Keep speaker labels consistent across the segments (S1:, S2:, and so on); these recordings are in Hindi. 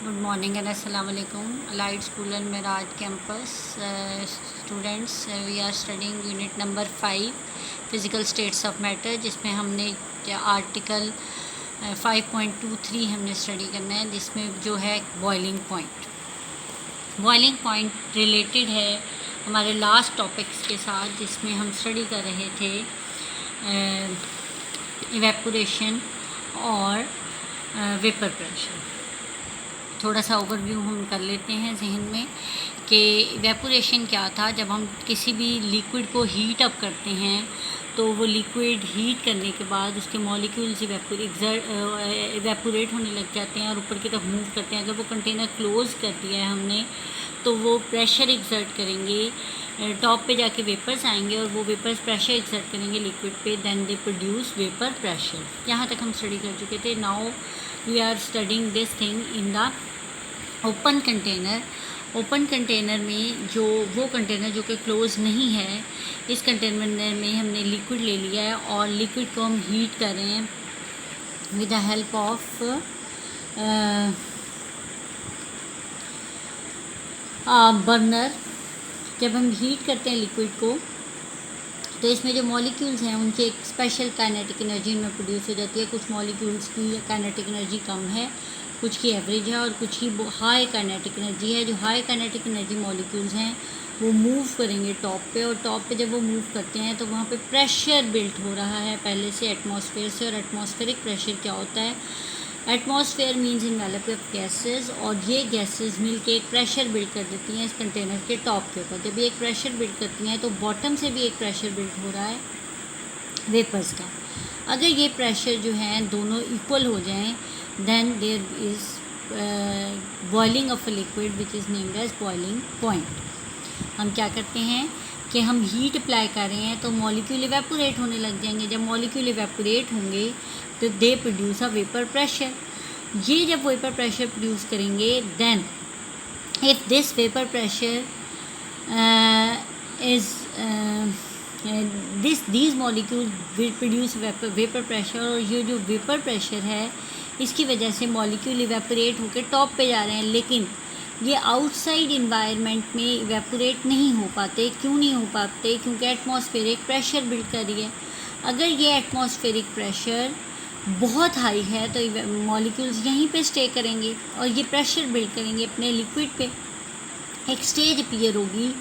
S1: Good morning and assalamu alaikum. Allied School and Miraj campus students, we are studying unit number 5 physical states of matter, जिसमें हमने आर्टिकल 5.23 हमने स्टडी करना है, जिसमें जो है बॉइलिंग पॉइंट रिलेटेड है हमारे लास्ट टॉपिक्स के साथ, जिसमें हम स्टडी कर रहे थे इवेपोरेशन और वेपर प्रेशर। थोड़ा सा ओवरव्यू हम कर लेते हैं जहन में कि इवेपोरेशन क्या था। जब हम किसी भी लिक्विड को हीट अप करते हैं तो वो लिक्विड हीट करने के बाद उसके मॉलिक्यूल्स इवेपोरेट होने लग जाते हैं और ऊपर की तरफ मूव करते हैं। अगर वो कंटेनर क्लोज़ कर दिया है हमने तो वो प्रेशर एक्सर्ट करेंगे, टॉप पे जाके वेपर्स आएंगे और वो वेपर्स प्रेशर एक्सर्ट करेंगे लिक्विड पे, then they produce vapour pressure. यहाँ तक हम स्टडी कर चुके थे। Now we are studying this thing in the open container में, जो वो कंटेनर जो कि क्लोज़ नहीं है, इस कंटेनर में हमने लिक्विड ले लिया है और लिक्विड को हम हीट कर रहे हैं with the help of burner. जब हम हीट करते हैं लिक्विड को तो इसमें जो मॉलिक्यूल्स हैं उनकी एक स्पेशल काइनेटिक एनर्जी इनमें प्रोड्यूस हो जाती है। कुछ मॉलिक्यूल्स की काइनेटिक एनर्जी कम है, कुछ की एवरेज है और कुछ की हाई काइनेटिक एनर्जी है। जो हाई काइनेटिक एनर्जी मॉलिक्यूल्स हैं वो मूव करेंगे टॉप पे, और टॉप पे जब वो मूव करते हैं तो वहाँ पे प्रेशर बिल्ट हो रहा है पहले से एटमॉस्फेयर से। और एटमॉस्फेरिक प्रेशर क्या होता है? Atmosphere means envelope of gases, और ये गैसेस मिलके एक प्रेशर बिल्ड कर देती हैं इस कंटेनर के टॉप के ऊपर। जब ये एक प्रेशर बिल्ड करती हैं तो बॉटम से भी एक प्रेशर बिल्ड हो रहा है वेपर्स का। अगर ये प्रेशर जो है दोनों इक्वल हो जाएं, then there is boiling of a liquid which is named as boiling point। हम क्या करते हैं कि हम हीट अप्लाई कर रहे हैं तो मॉलिक्यूल इवेपोरेट होने लग जाएंगे। जब मॉलिक्यूल इवेपोरेट होंगे तो they produce a vapour pressure. ये जब वेपर प्रेशर प्रोड्यूस करेंगे, then if this vapour pressure is these molecules will produce vapour pressure. और ये जो वेपर प्रेशर है इसकी वजह से मॉलिक्यूल इवेपोरेट होकर टॉप पे जा रहे हैं, लेकिन ये आउटसाइड इन्वायरमेंट में इवेपोरेट नहीं हो पाते। क्यों नहीं हो पाते? क्योंकि एटमॉस्फेरिक प्रेशर बिल्ड कर रही है। अगर ये एटमॉस्फेरिक प्रेशर बहुत हाई है तो मॉलिक्यूल्स यहीं पे स्टे करेंगे और ये प्रेशर बिल्ड करेंगे अपने लिक्विड पे। एक स्टेज अपीयर होगी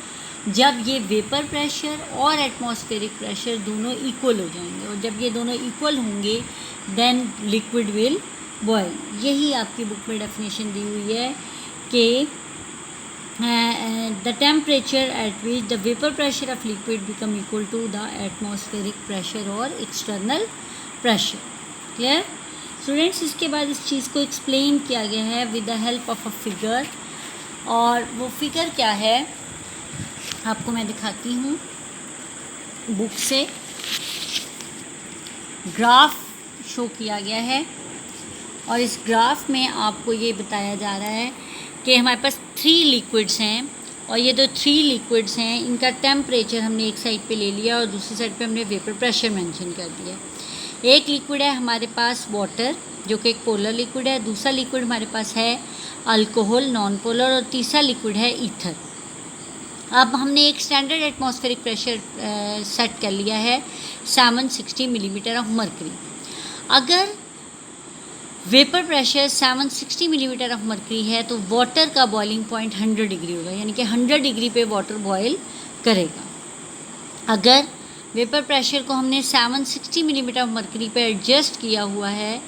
S1: जब ये वेपर प्रेशर और एटमॉस्फेरिक प्रेशर दोनों इक्वल हो जाएंगे, और जब ये दोनों इक्वल होंगे देन लिक्विड विल बॉयल। यही आपकी बुक में डेफिनेशन दी हुई है कि the temperature at which the vapour pressure of liquid become equal to the atmospheric pressure और एक्सटर्नल प्रेशर। Clear students? इसके बाद इस चीज़ को एक्सप्लेन किया गया है with the help of a figure, और वो फिगर क्या है आपको मैं दिखाती हूँ बुक से। ग्राफ शो किया गया है और इस ग्राफ में आपको ये बताया जा रहा है कि हमारे पास 3 लिक्विड्स हैं, और ये जो 3 लिक्विड्स हैं इनका टेम्परेचर हमने एक साइड पे ले लिया और दूसरी साइड पे हमने वेपर प्रेशर मेंशन कर दिया। एक लिक्विड है हमारे पास वाटर, जो कि एक पोलर लिक्विड है। दूसरा लिक्विड हमारे पास है अल्कोहल, नॉन पोलर, और तीसरा लिक्विड है ईथर। अब हमने एक स्टैंडर्ड एटमॉस्फेरिक प्रेशर सेट कर लिया है 760 मिलीमीटर ऑफ मर्करी। अगर vapour pressure 760 millimetre of mercury है तो वाटर का बॉइलिंग पॉइंट 100 डिग्री होगा, यानी कि 100 डिग्री पे वाटर बॉयल करेगा। अगर वेपर प्रेशर को हमने 760 मिलीमीटर ऑफ मर्करी पे एडजस्ट किया हुआ है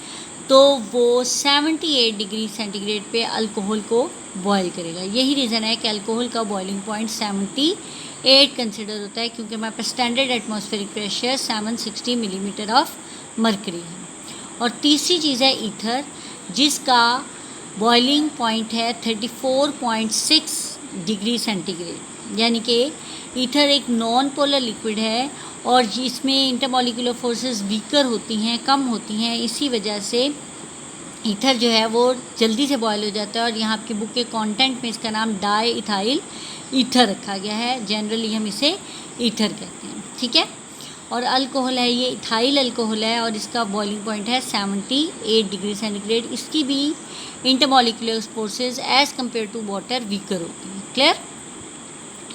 S1: तो वो 78 डिग्री सेंटीग्रेड पे अल्कोहल को बॉयल करेगा। यही रीज़न है कि अल्कोहल का बॉइलिंग पॉइंट 78 कंसिडर होता है, क्योंकि हमारे पास standard atmospheric pressure 760 millimetre of mercury है। और तीसरी चीज़ है ईथर, जिसका बॉइलिंग पॉइंट है 34.6 डिग्री सेंटीग्रेड, यानी कि ईथर एक नॉन पोलर लिक्विड है और इसमें इंटरमॉलिक्यूलर फोर्सेस वीकर होती हैं, कम होती हैं। इसी वजह से ईथर जो है वो जल्दी से बॉयल हो जाता है, और यहाँ आपकी बुक के कंटेंट में इसका नाम डाई इथाइल ईथर रखा गया है। जनरली हम इसे ईथर कहते हैं, ठीक है। और अल्कोहल है, ये इथाइल अल्कोहल है और इसका बॉइलिंग पॉइंट है 78 डिग्री सेंटीग्रेड। इसकी भी intermolecular forces as compare to water weaker होती हैं। क्लियर?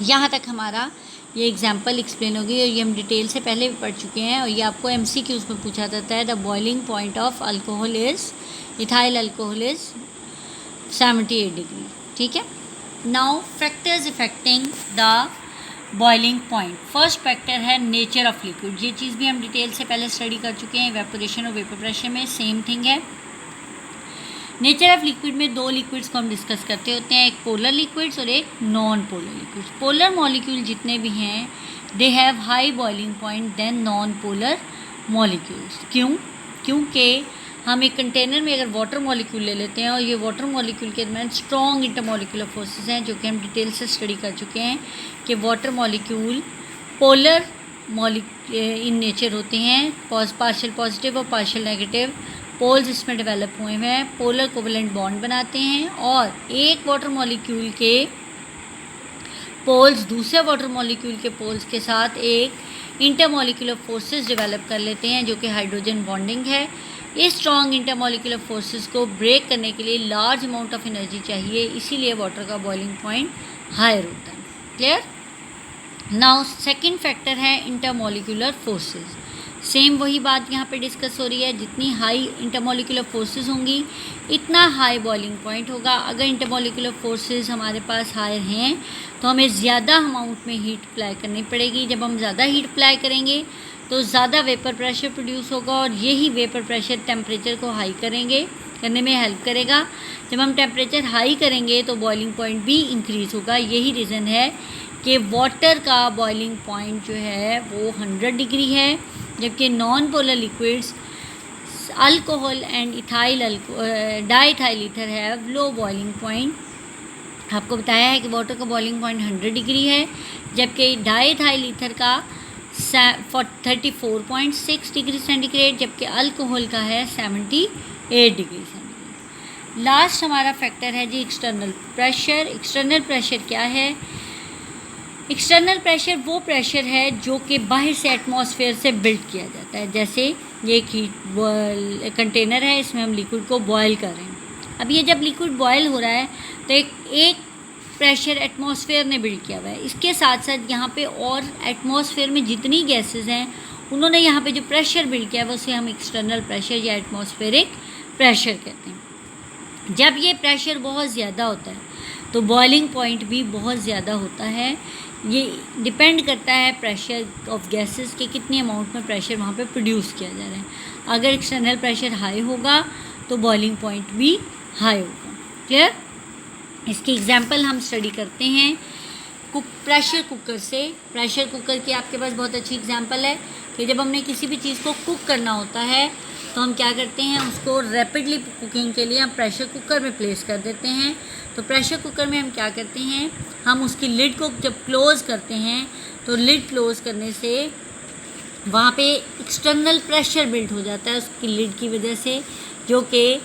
S1: यहाँ तक हमारा ये एग्जाम्पल एक्सप्लेन होगी और ये हम डिटेल से पहले भी पढ़ चुके हैं और ये आपको MCQs में पूछा जाता है। The boiling point of alcohol is, ethyl alcohol is 78 degree. ठीक है। Now factors affecting the boiling point. First factor है नेचर ऑफ लिक्विड। ये चीज़ भी हम डिटेल से पहले स्टडी कर चुके हैं। इवेपोरेशन और वेपर प्रेशर में सेम थिंग है। नेचर ऑफ लिक्विड में दो लिक्विड्स को हम डिस्कस करते होते हैं, एक पोलर लिक्विड्स और एक non polar liquids. Polar molecule जितने भी हैं they have high boiling point than non polar molecules. क्योंकि हम एक कंटेनर में अगर वाटर मॉलिक्यूल ले लेते हैं और ये वाटर मॉलिक्यूल के दरमियान स्ट्रॉन्ग इंटरमॉलिक्यूलर फोर्सेस हैं, जो कि हम डिटेल से स्टडी कर चुके हैं कि water molecule polar in nature होते हैं, पार्शियल पॉजिटिव और पार्शियल नेगेटिव पोल्स इसमें डेवलप हुए हैं, पोलर कोवेलेंट बॉन्ड बनाते हैं और एक वाटर मॉलिक्यूल के पोल्स दूसरे वाटर मॉलिक्यूल के पोल्स के साथ एक इंटरमॉलिक्यूलर फोर्सेस डेवलप कर लेते हैं, जो कि हाइड्रोजन बॉन्डिंग है। इस स्ट्रॉन्ग इंटरमॉलिक्यूलर फोर्सेस को ब्रेक करने के लिए लार्ज अमाउंट ऑफ एनर्जी चाहिए, इसीलिए वाटर का बॉइलिंग पॉइंट हायर होता है। क्लियर? नाउ सेकंड फैक्टर है इंटरमॉलिक्यूलर फोर्सेस। सेम वही बात यहाँ पे डिस्कस हो रही है, जितनी हाई इंटरमॉलिक्यूलर फोर्सेस होंगी इतना हाई बॉइलिंग पॉइंट होगा। अगर इंटरमॉलिक्यूलर फोर्सेस हमारे पास हायर हैं तो हमें ज़्यादा अमाउंट में हीट अप्लाई करनी पड़ेगी। जब हम ज़्यादा हीट अप्लाई करेंगे तो ज़्यादा वेपर प्रेशर प्रोड्यूस होगा और यही वेपर प्रेशर टेम्परेचर को हाई करने में हेल्प करेगा। जब हम टेम्परेचर हाई करेंगे तो बॉइलिंग पॉइंट भी इंक्रीज़ होगा। यही रीज़न है कि वाटर का बॉइलिंग पॉइंट जो है वो 100 डिग्री है, जबकि non polar liquids alcohol and diethyl ether have low boiling point. आपको बताया है कि वाटर का बॉइलिंग पॉइंट 100 डिग्री है, जबकि डाइथाइल ईथर का 34.6 डिग्री सेंटीग्रेड, जबकि अल्कोहल का है 78 डिग्री सेंटीग्रेड। लास्ट हमारा फैक्टर है जी एक्सटर्नल प्रेशर। एक्सटर्नल प्रेशर क्या है? एक्सटर्नल प्रेशर वो प्रेशर है जो कि बाहर से एटमॉस्फेयर से बिल्ड किया जाता है। जैसे ये एक हीट कंटेनर है, इसमें हम लिक्विड को बॉयल कर रहे हैं। अब ये जब लिक्विड बॉयल हो रहा है तो एक प्रेशर एटमॉस्फेयर ने बिल्ड किया हुआ है। इसके साथ साथ यहाँ पे और एटमॉस्फेयर में जितनी गैसेस हैं उन्होंने यहाँ पे जो प्रेशर बिल्ड किया है उसे हम एक्सटर्नल प्रेशर या एटमॉस्फेरिक प्रेशर कहते हैं। जब ये प्रेशर बहुत ज़्यादा होता है तो बॉइलिंग पॉइंट भी बहुत ज़्यादा होता है। ये डिपेंड करता है प्रेशर ऑफ गैसेस के कितनी अमाउंट में प्रेशर वहाँ पे प्रोड्यूस किया जा रहा है। अगर एक्सटर्नल प्रेशर हाई होगा तो बॉइलिंग पॉइंट भी हाई होगा। क्लियर? इसकी एग्जांपल हम स्टडी करते हैं प्रेशर कुकर से। प्रेशर कुकर की आपके पास बहुत अच्छी एग्जांपल है कि जब हमने किसी भी चीज़ को कुक करना होता है तो हम क्या करते हैं, उसको रैपिडली कुकिंग के लिए हम प्रेशर कुकर में प्लेस कर देते हैं। तो प्रेशर कुकर में हम क्या करते हैं, हम उसकी लिड को जब क्लोज़ करते हैं तो लिड क्लोज़ करने से वहाँ पे एक्सटर्नल प्रेशर बिल्ड हो जाता है उसकी लिड की वजह से, जो कि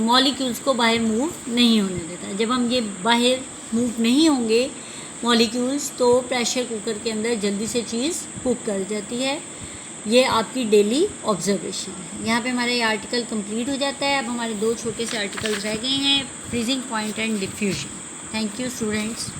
S1: मॉलिक्यूल्स को बाहर मूव नहीं होने देता। जब हम ये बाहर मूव नहीं होंगे मॉलिक्यूल्स तो प्रेशर कुकर के अंदर जल्दी से चीज़ कुक कर जाती है। ये आपकी डेली ऑब्जर्वेशन है। यहाँ पे हमारा ये आर्टिकल कंप्लीट हो जाता है। अब हमारे दो छोटे से आर्टिकल्स रह गए हैं, freezing point and diffusion. Thank you students.